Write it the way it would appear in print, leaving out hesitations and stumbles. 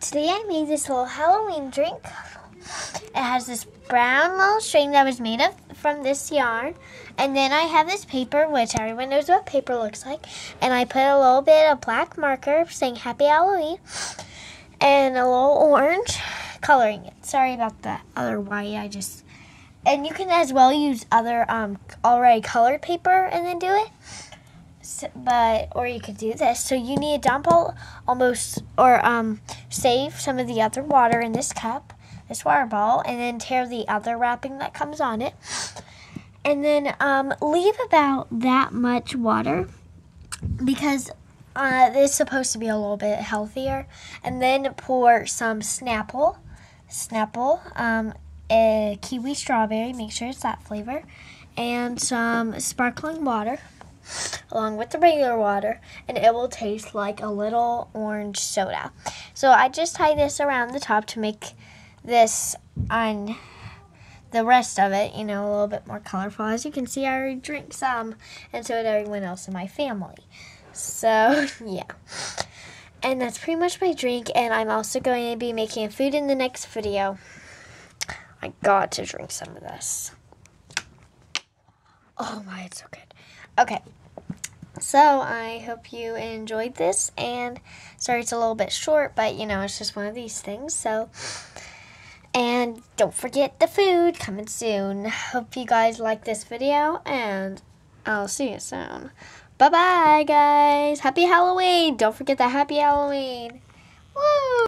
today I made this little Halloween drink. It has this brown little string that was made from this yarn. And then I have this paper, which everyone knows what paper looks like. And I put a little bit of black marker saying Happy Halloween. And a little orange coloring it. Sorry about the other white. And you can as well use other already colored paper and then do it. So, or you could do this. So you need to dump save some of the other water in this cup, this water bottle, and then tear the other wrapping that comes on it. And then leave about that much water because it's supposed to be a little bit healthier. And then pour some Snapple, a kiwi strawberry, make sure it's that flavor, and some sparkling water along with the regular water, and it will taste like a little orange soda. So I just tie this around the top to make this on the rest of it, a little bit more colorful. As you can see, I already drank some, and so did everyone else in my family. So, yeah. And that's pretty much my drink, and I'm also going to be making food in the next video. I got to drink some of this. Oh my, it's so good. Okay, so I hope you enjoyed this, and sorry it's a little bit short, but it's just one of these things, so, and don't forget the food coming soon. Hope you guys like this video, and I'll see you soon. Bye-bye, guys. Happy Halloween. Don't forget the Happy Halloween. Woo!